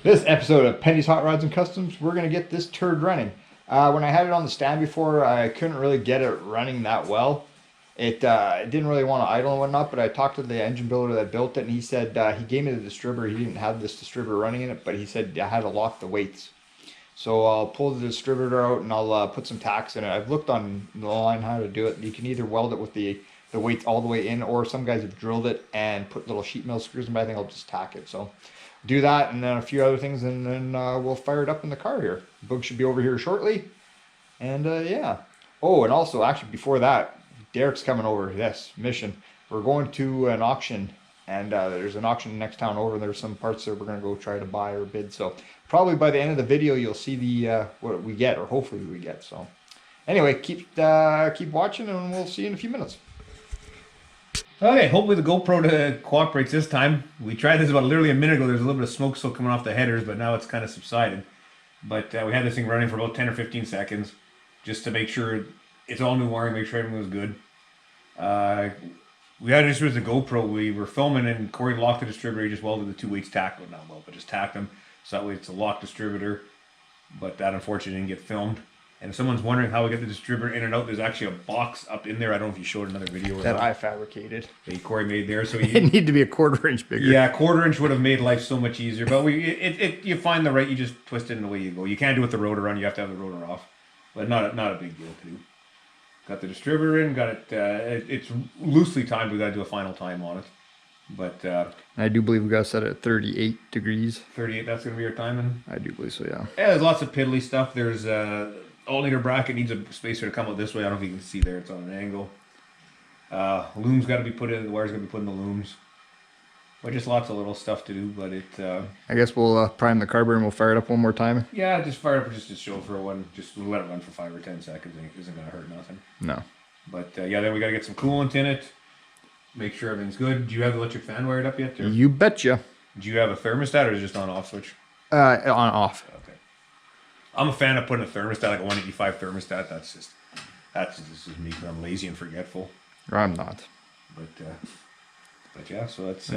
This episode of Penny's Hot Rods and Customs, we're going to get this turd running. When I had it on the stand before, I couldn't really get it running that well. It didn't really want to idle and whatnot, but I talked to the engine builder that built it, and he said he gave me the distributor. He didn't have this distributor running in it, but he said I had to lock the weights. So I'll pull the distributor out and I'll put some tacks in it. I've looked on the line how to do it. You can either weld it with the weights all the way in, or some guys have drilled it and put little sheet metal screws in, but I think I'll just tack it. So do that and then a few other things, and then we'll fire it up in the car here. Boog should be over here shortly. And yeah. Oh, and also, actually, before that, Derek's coming over. Yes, mission. We're going to an auction, and there's an auction in the next town over. There's some parts that we're going to go try to buy or bid. So probably by the end of the video, you'll see the what we get, or hopefully we get. So anyway, keep watching, and we'll see you in a few minutes. Okay, hopefully the GoPro cooperates this time. We tried this about literally a minute ago. There's a little bit of smoke still coming off the headers, but now it's kind of subsided. But we had this thing running for about 10 or 15 seconds just to make sure it's all new wiring, make sure everything was good. We had an issue with the GoPro. We were filming and Cory locked the distributor. He just welded the two weights tacked, well, not well, but just tacked them. So that way it's a locked distributor. But that unfortunately didn't get filmed. And if someone's wondering how we get the distributor in and out, there's actually a box up in there. I don't know if you showed another video or That not. I fabricated. That Cory made there. So It needed to be a 1/4 inch bigger. yeah, 1/4 inch would have made life so much easier. But you find the right, you just twist it in the way you go. You can't do it with the rotor on. You have to have the rotor off. But not a big deal to do. Got the distributor in. Got it. It's loosely timed. We got to do a final time on it. But I do believe we got set at 38 degrees. 38. That's gonna be our timing. I do believe so. Yeah. Yeah, there's lots of piddly stuff. There's alternator bracket needs a spacer to come out this way. I don't know if you can see there. It's on an angle. Looms got to be put in. The wire's got to be put in the looms. But just lots of little stuff to do. But I guess we'll prime the carburetor and we'll fire it up one more time. yeah, just fire it up just to show for one. Just let it run for 5 or 10 seconds. It isn't gonna hurt nothing. No. But yeah, then we got to get some coolant in it. Make sure everything's good. Do you have the electric fan wired up yet? Or You betcha. do you have a thermostat or is it just on off switch? On off. Okay. I'm a fan of putting a thermostat, like a 185 thermostat. That's just me because I'm lazy and forgetful. I'm not. But yeah, so that's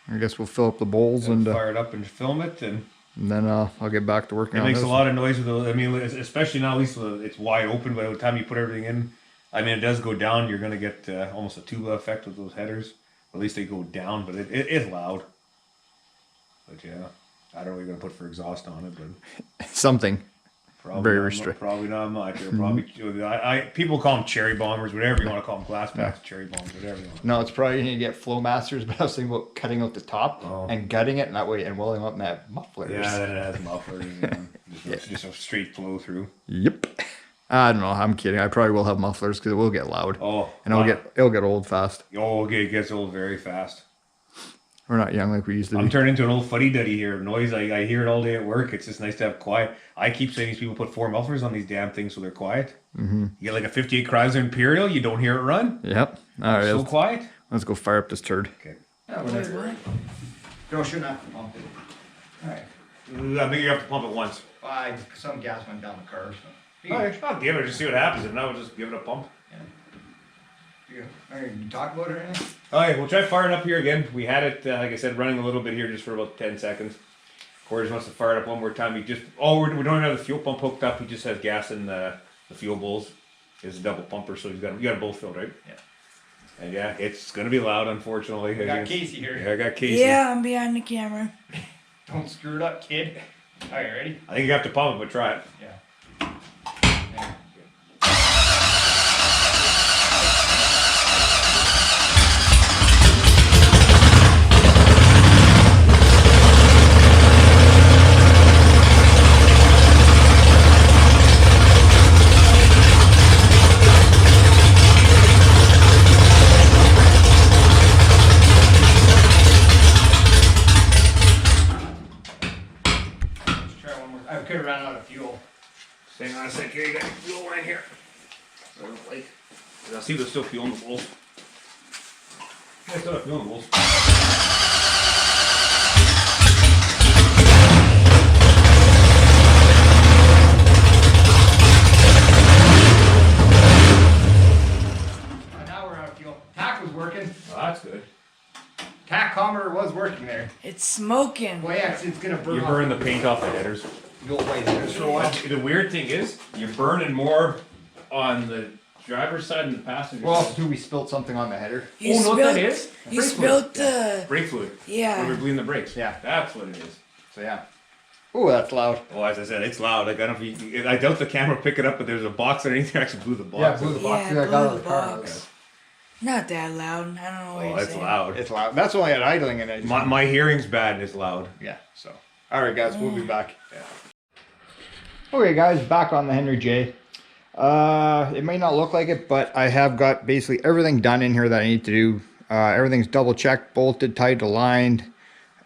I guess we'll fill up the bowls and fire it up and film it, and then I'll get back to working it on makes this. a lot of noise with the. I mean, especially now, at least it's wide open. But by the time you put everything in, I mean, it does go down. You're gonna get almost a tuba effect with those headers. At least they go down, but it is loud. But yeah, I don't know what you're gonna put for exhaust on it, but Something. probably Very not, restricted. Probably not much. Or probably people call them cherry bombers, whatever you want to call them, glass packs, cherry bombs, whatever you want. No, it's probably going to get flow masters, but I was thinking about cutting out the top and gutting it, and that way, and welding up that mufflers. Yeah, then it has mufflers. Just a straight flow through. Yep. I don't know. I'm kidding. I probably will have mufflers because it will get loud. Oh, and it'll get old fast. Oh, okay, it gets old very fast. We're not young like we used to be. I'm turning into an old fuddy-duddy here. Noise, I hear it all day at work. It's just nice to have quiet. I keep saying these people put 4 mufflers on these damn things so they're quiet. Mm-hmm. You get like a 58 Chrysler Imperial, you don't hear it run. Yep. All right. So quiet. Let's go fire up this turd. Okay. Yeah, whatever. No, shouldn't have to pump it. All right. I think you have to pump it once. Some gas went down the car. So. All right, I'll give it. Just see what happens. If not, we'll just give it a pump. Yeah. All right. You talk about it or anything? Okay, we'll try firing up here again. We had it, like I said, running a little bit here just for about 10 seconds. Cory just wants to fire it up one more time. We don't even have the fuel pump hooked up. He just has gas in the fuel bowls. It's a double pumper, so you got them both filled, right? Yeah. And yeah, it's gonna be loud, unfortunately. I got Casey here. Yeah, I got Casey. Yeah, I'm behind the camera. Don't screw it up, kid. All right, ready? I think you have to pump it, but try it. Yeah. I could have run out of fuel. Hang on a sec here, you got fuel line here. I don't like. I see there's still fuel in the bowls. Yeah, still have fuel in the bowls. Now we're out of fuel. TAC was working. Oh, that's good. tachometer was working there. It's It's smoking. Well, yeah, it's gonna burn. You burn the paint off the headers. You'll wait headers for a while. The weird thing is, you're burning more on the driver's side than the passenger Well, side. do we spilled something on the header? You Oh, know what that spilled- is? You Brake spilled the. Brake fluid. Yeah. When we're bleeding the brakes. Yeah. That's what it is. So yeah. Oh, that's loud. Well, as I said, it's loud. Like, I don't know if you, I doubt the camera will pick it up, but there's a box underneath there. Actually blew the box. Yeah, blew the box. Yeah, I got blew out of the the car. box. Not that loud. I don't know what Oh, you're it's saying. loud. It's loud. That's only at idling and My hearing's bad and it's loud. yeah. So all right, guys, we'll be back. Yeah. Okay, guys, back on the Henry J. It may not look like it, but I have got basically everything done in here that I need to do. Everything's double checked, bolted, tight, aligned.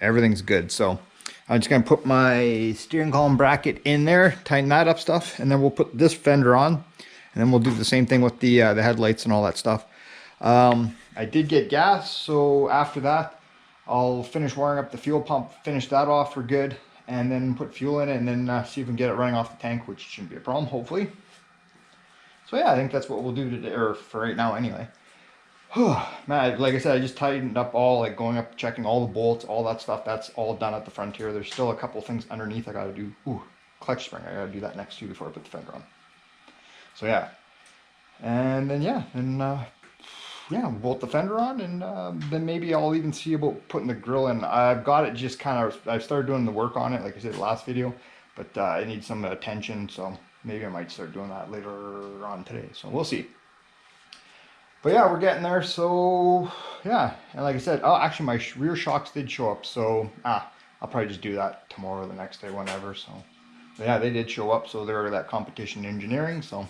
Everything's good. So I'm just gonna put my steering column bracket in there, tighten that up stuff, and then we'll put this fender on, and then we'll do the same thing with the headlights and all that stuff. I did get gas, so after that, I'll finish wiring up the fuel pump, finish that off for good, and then put fuel in it, and then see if we can get it running off the tank, which shouldn't be a problem, hopefully. So yeah, I think that's what we'll do today, or for right now anyway. Man, like I said, I just tightened up all, like going up, checking all the bolts, all that stuff. That's all done at the front here. There's still a couple things underneath I gotta do. Ooh, clutch spring, I gotta do that next too before I put the fender on. So yeah, and then yeah, we'll bolt the fender on, and then maybe I'll even see about putting the grill in. I've got it just kind of, I've started doing the work on it, like I said last video, but it needs some attention, so maybe I might start doing that later on today, so we'll see. But yeah, we're getting there, so yeah, and like I said, oh, actually my rear shocks did show up, so I'll probably just do that tomorrow or the next day, whenever, so. But yeah, they did show up, so they're that competition engineering, so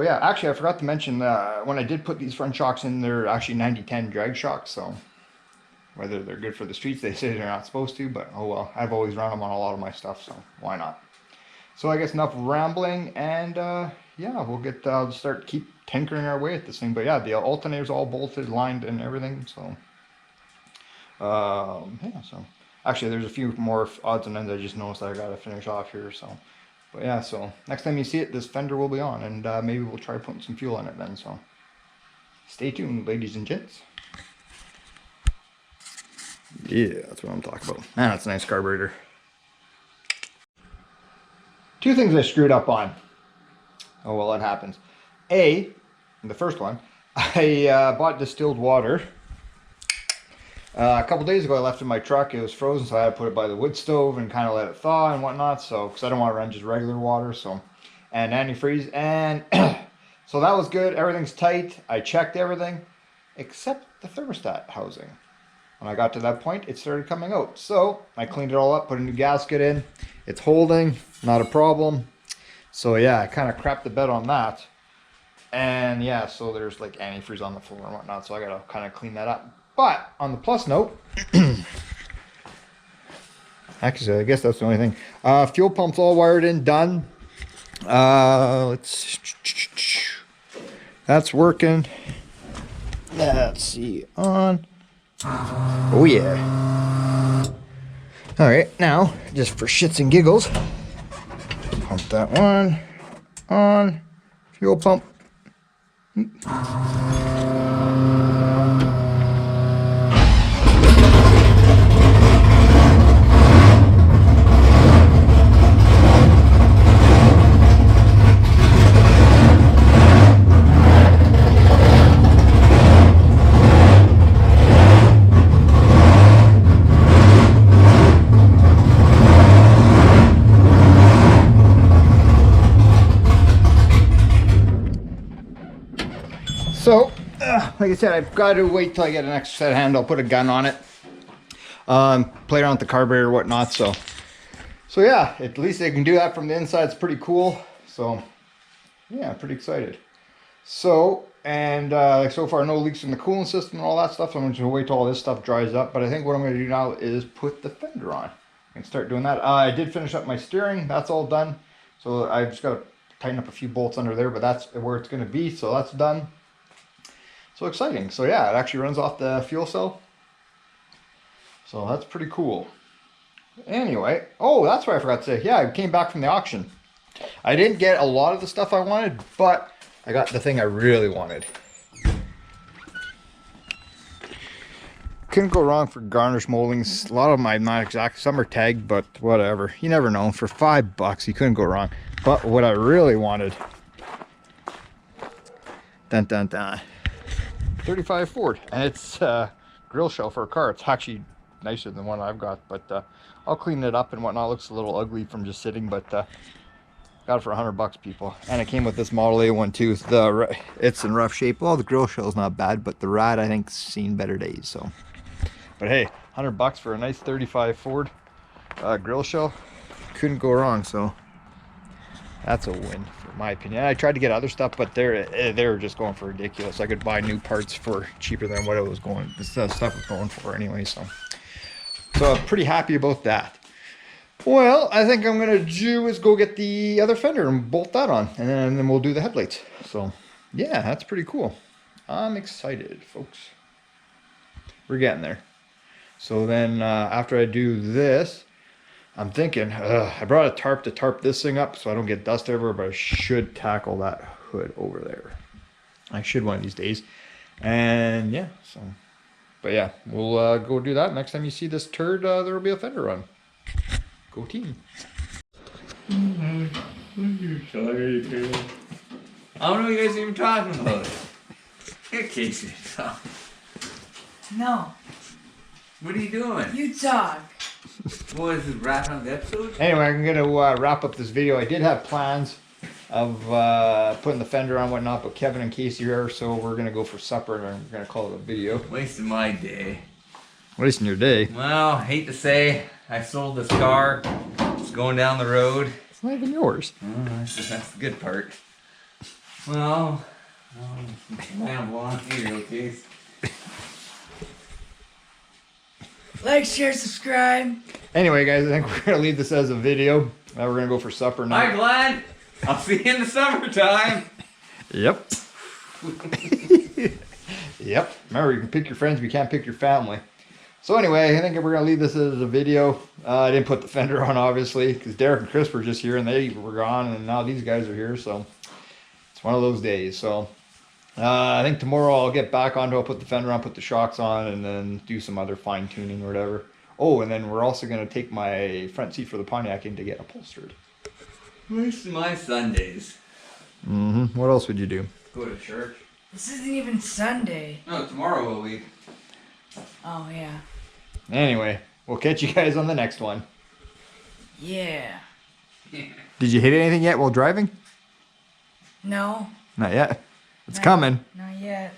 yeah, actually I forgot to mention when I did put these front shocks in, they're actually 90-10 drag shocks, so whether they're good for the streets, they say they're not supposed to, but oh well, I've always run them on a lot of my stuff, so why not. So I guess enough rambling, and yeah, we'll get keep tinkering our way at this thing. But yeah, the alternator's all bolted, lined, and everything, so yeah, so actually there's a few more odds and ends I just noticed that I gotta finish off here, so. But yeah, so next time you see it, this fender will be on, and maybe we'll try putting some fuel in it then, so stay tuned, ladies and gents. Yeah, that's what I'm talking about. Man, that's a nice carburetor. Two things I screwed up on. Oh well, it happens. The first one, I bought distilled water. A couple days ago I left it in my truck. It was frozen, so I had to put it by the wood stove and kind of let it thaw and whatnot, so because I don't want to run just regular water, so, and antifreeze, and so that was good. Everything's tight. I checked everything except the thermostat housing. When I got to that point, it started coming out, so I cleaned it all up, put a new gasket in. It's holding, not a problem. So yeah, I kind of crapped the bed on that, and yeah, so there's like antifreeze on the floor and whatnot, so I gotta kind of clean that up. But on the plus note, actually, I guess that's the only thing. Fuel pump's all wired in, done. Let's. That's working. Let's see, on. Oh yeah. All right, now just for shits and giggles, pump that one on. Fuel pump. So, like I said, I've got to wait till I get an extra set of hand. I'll put a gun on it. Play around with the carburetor or whatnot. So yeah, at least they can do that from the inside. It's pretty cool. So yeah, pretty excited. So, and so far no leaks in the coolant system and all that stuff. So I'm just gonna wait till all this stuff dries up. But I think what I'm gonna do now is put the fender on and start doing that. I did finish up my steering. That's all done. So I've just got to tighten up a few bolts under there, but that's where it's gonna be. So that's done. So exciting. So yeah, it actually runs off the fuel cell. So that's pretty cool. Anyway, oh, that's what I forgot to say. Yeah, I came back from the auction. I didn't get a lot of the stuff I wanted, but I got the thing I really wanted. couldn't go wrong for garnish moldings. A lot of them I'm not exact. Some are tagged, but whatever. You never know. For $5, you couldn't go wrong. But what I really wanted, dun dun dun, 35 Ford, and it's grill shell for a car. It's actually nicer than the one I've got, but I'll clean it up and whatnot. It looks a little ugly from just sitting, but got it for $100, people. And it came with this Model A one too. It's in rough shape. Well, the grill shell's not bad, but the rad I think's seen better days. So, but hey, $100 for a nice 35 Ford grill shell, couldn't go wrong. So that's a win for my opinion. I tried to get other stuff, but they're just going for ridiculous. I could buy new parts for cheaper than what it was going. This stuff was going for anyway. So I'm pretty happy about that. Well, I think I'm gonna do is go get the other fender and bolt that on, and then we'll do the headlights. So yeah, that's pretty cool. I'm excited, folks. We're getting there. So then after I do this, I'm thinking I brought a tarp to tarp this thing up so I don't get dust everywhere, but I should tackle that hood over there. I should one of these days. And yeah, so but yeah, we'll go do that. Next time you see this turd, there will be a fender on. Go team. I don't know what you guys are even talking about. Here, Casey. No, What are you doing? you talk. What is it, wrapping up the episode? Anyway, I'm gonna wrap up this video. I did have plans of putting the fender on and whatnot, but Kevin and Casey are here, so we're gonna go for supper and I'm gonna call it a video. Wasting my day. Wasting your day. Well, hate to say, I sold this car. It's going down the road. It's not even yours. Oh, that's the good part. Well, I'm on here, okay? Like, share, subscribe. Anyway, guys, I think we're gonna leave this as a video. Now we're gonna go for supper now. Hi, Glenn. I'll see you in the summertime. Yep. Yep. Remember, you can pick your friends, but you can't pick your family. So anyway, I think we're gonna leave this as a video. I didn't put the fender on, obviously, because Derek and Chris were just here and they were gone, and now these guys are here. So it's one of those days. So I think tomorrow I'll get back onto. I'll put the fender on, put the shocks on, and then do some other fine tuning or whatever. Oh, and then we're also gonna take my front seat for the Pontiac in to get upholstered. Wasting my Sundays. Mm-hmm. What else would you do? Go to church. This isn't even Sunday. No, tomorrow will be. Oh, yeah. Anyway, we'll catch you guys on the next one. Yeah. Did you hit anything yet while driving? No, Not yet. It's not- coming. Not yet.